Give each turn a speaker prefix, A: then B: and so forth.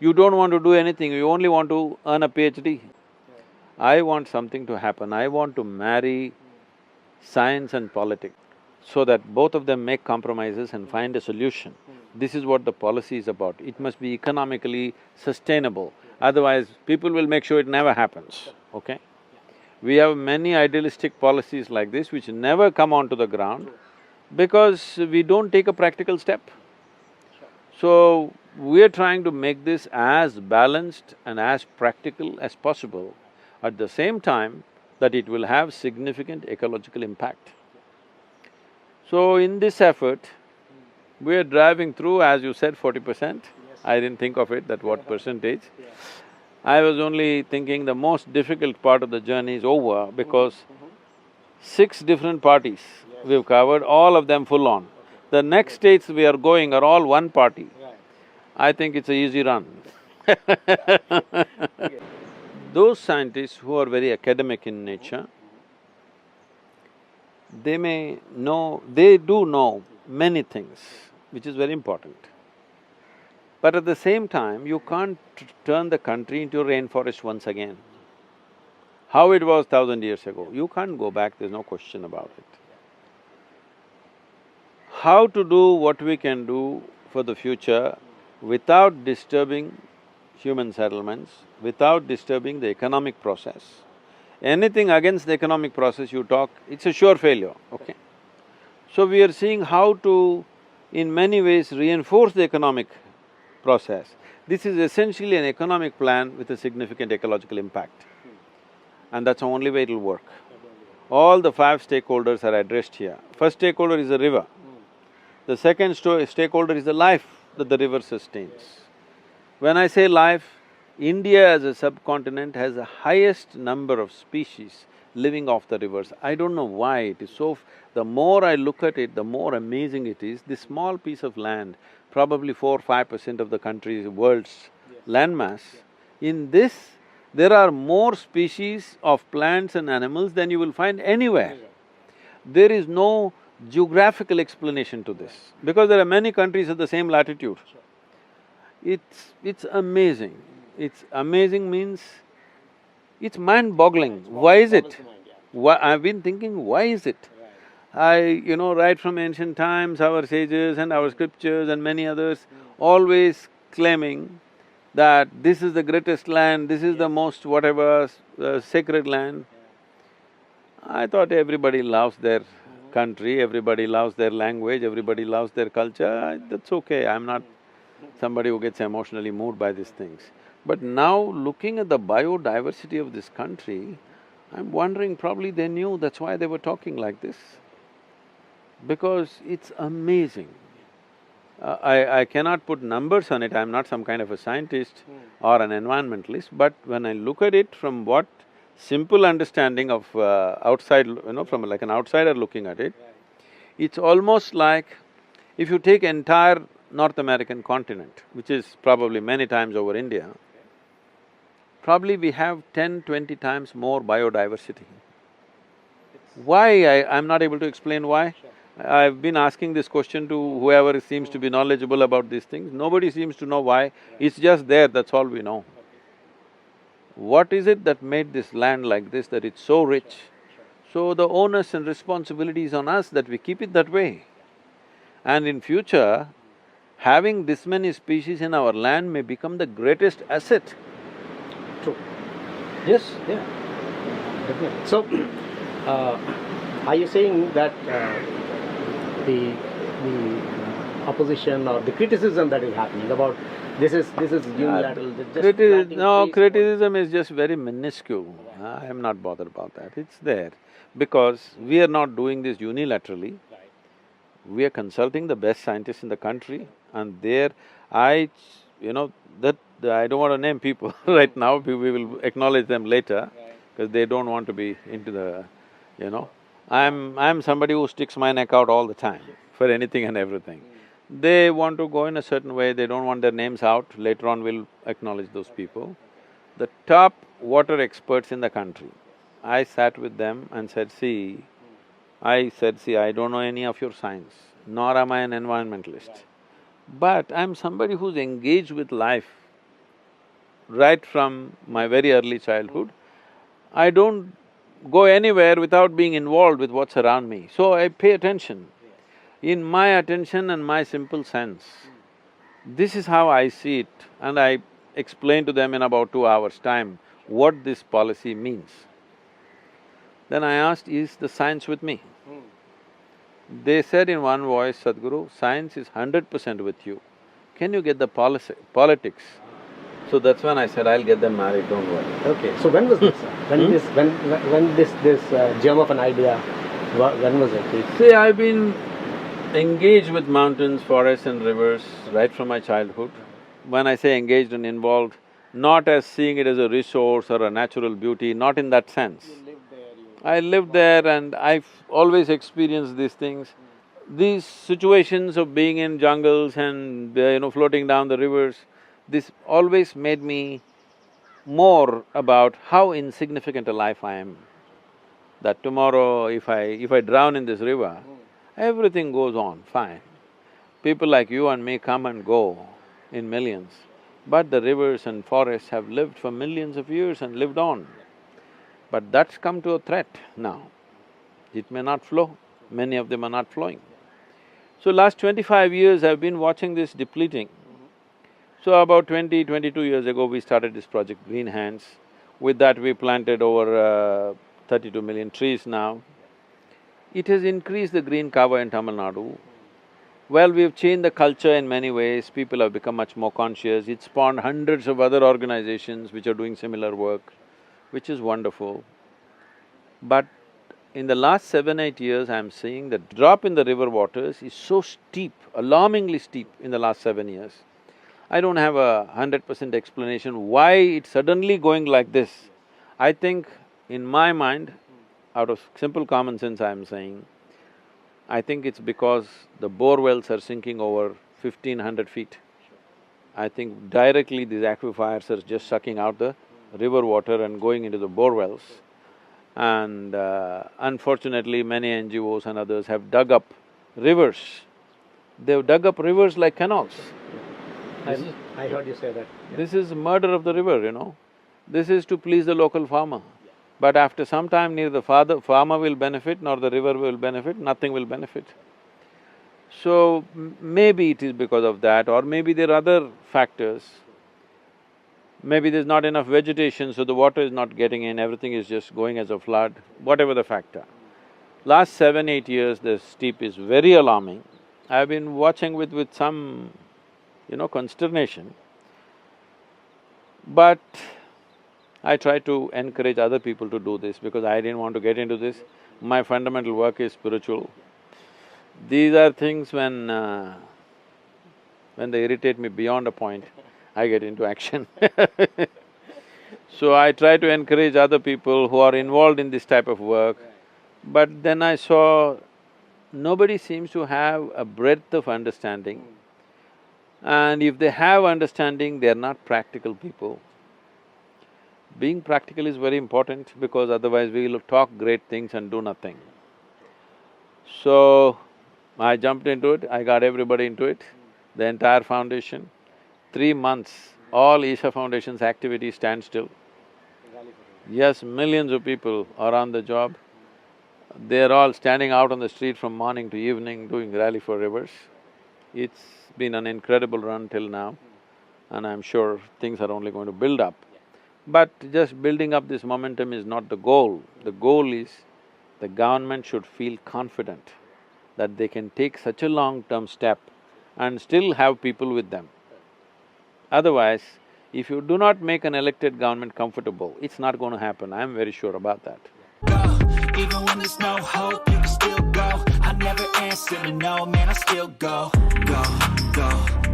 A: You don't want to do anything, you only want to earn a PhD. I want something to happen, I want to marry science and politics so that both of them make compromises and find a solution. This is what the policy is about. It must be economically sustainable, otherwise people will make sure it never happens, okay? We have many idealistic policies like this which never come onto the ground because we don't take a practical step. So, we're trying to make this as balanced and as practical as possible, at the same time that it will have significant ecological impact. So, in this effort, we're driving through, as you said, 40%. I didn't think of it, that what percentage. I was only thinking the most difficult part of the journey is over because 6 different parties we've covered, all of them full on. The next states we are going are all one party. I think it's an easy run. Those scientists who are very academic in nature, they may know… they do know many things, which is very important. But at the same time, you can't turn the country into a rainforest once again. How it was 1,000 years ago, you can't go back, there's no question about it. How to do what we can do for the future without disturbing human settlements, without disturbing the economic process. Anything against the economic process you talk, it's a sure failure, okay? So we are seeing how to, in many ways, reinforce the economic process. This is essentially an economic plan with a significant ecological impact. And that's the only way it'll work. All the 5 stakeholders are addressed here. First stakeholder is the river. The second stakeholder is the life that the river sustains. When I say life, India as a subcontinent has the highest number of species living off the rivers. I don't know why it is so… the more I look at it, the more amazing it is. This small piece of land, probably 4–5% of the country's, world's landmass, in this, there are more species of plants and animals than you will find anywhere. There is no geographical explanation to this, because there are many countries at the same latitude. It's amazing. It's amazing means it's mind-boggling. Why is it? Why… I've been thinking, why is it? Right from ancient times, our sages and our scriptures and many others always claiming that this is the greatest land, this is the most whatever, sacred land. I thought everybody loves their country, everybody loves their language, everybody loves their culture, that's okay, I'm not somebody who gets emotionally moved by these things. But now, looking at the biodiversity of this country, I'm wondering probably they knew, that's why they were talking like this. Because it's amazing. I cannot put numbers on it, I'm not some kind of a scientist or an environmentalist, but when I look at it from what simple understanding of outside, from like an outsider looking at it, it's almost like if you take entire North American continent, which is probably many times over India, probably we have 10–20 times more biodiversity. Why? I'm not able to explain why. I've been asking this question to whoever seems to be knowledgeable about these things, nobody seems to know why, it's just there, that's all we know. What is it that made this land like this, that it's so rich? So the onus and responsibility is on us that we keep it that way. And in future, having this many species in our land may become the greatest asset.
B: True. Yes, yeah, definitely. So, are you saying that the opposition or the criticism that is happening about this is unilateral…
A: criticism is just very minuscule. I am not bothered about that, it's there. Because we are not doing this unilaterally, we are consulting the best scientists in the country, and there I don't want to name people right now, we will acknowledge them later, because they don't want to be into the… I'm somebody who sticks my neck out all the time for anything and everything. They want to go in a certain way, they don't want their names out, later on we'll acknowledge those people. The top water experts in the country, I sat with them and said, I don't know any of your science, nor am I an environmentalist. But I'm somebody who's engaged with life right from my very early childhood. I don't go anywhere without being involved with what's around me, so I pay attention. In my attention and my simple sense, this is how I see it, and I explain to them in about 2 hours' time what this policy means. Then I asked, is the science with me? They said in one voice, Sadhguru, science is 100% with you. Can you get the politics? So that's when I said, I'll get them married, don't worry.
B: Okay, so when was this? When this germ of an idea, when was it?
A: See, I've been engaged with mountains, forests and rivers right from my childhood. When I say engaged and involved, not as seeing it as a resource or a natural beauty, not in that sense. I lived there and I've always experienced these things. These situations of being in jungles and floating down the rivers, this always made me more about how insignificant a life I am. That tomorrow if I drown in this river, everything goes on fine. People like you and me come and go in millions, but the rivers and forests have lived for millions of years and lived on. But that's come to a threat now. It may not flow, many of them are not flowing. So last 25 years I've been watching this depleting. So about 22 years ago we started this project Green Hands. With that we planted over 32 million trees now. It has increased the green cover in Tamil Nadu. Well, we've changed the culture in many ways, people have become much more conscious. It spawned hundreds of other organizations which are doing similar work, which is wonderful. But in the last 7-8 years, I'm seeing the drop in the river waters is so steep, alarmingly steep in the last 7 years. I don't have 100% explanation why it's suddenly going like this. I think in my mind, out of simple common sense I'm saying, I think it's because the bore wells are sinking over 1,500 feet. I think directly these aquifers are just sucking out the river water and going into the bore wells. And unfortunately, many NGOs and others have dug up rivers. They've dug up rivers like canals.
B: I heard you say that.
A: This is murder of the river, This is to please the local farmer. But after some time, neither the farmer will benefit nor the river will benefit, nothing will benefit. So, maybe it is because of that, or maybe there are other factors. Maybe there's not enough vegetation, so the water is not getting in, everything is just going as a flood, whatever the factor. Last 7-8 years, the steep is very alarming. I've been watching with some, consternation. But I try to encourage other people to do this because I didn't want to get into this. My fundamental work is spiritual. These are things when they irritate me beyond a point, I get into action So I try to encourage other people who are involved in this type of work. But then I saw nobody seems to have a breadth of understanding. And if they have understanding, they're not practical people. Being practical is very important because otherwise we will talk great things and do nothing. So, I jumped into it, I got everybody into it, the entire foundation. 3 months, all Isha Foundation's activities stand still. Yes, millions of people are on the job. They're all standing out on the street from morning to evening doing rally for rivers. It's been an incredible run till now, and I'm sure things are only going to build up. But just building up this momentum is not the goal. The goal is the government should feel confident that they can take such a long-term step and still have people with them. Otherwise, if you do not make an elected government comfortable, it's not going to happen, I'm very sure about that.
C: Even when there's no hope, you can still go. I never answer to no, man, I still go, go, go.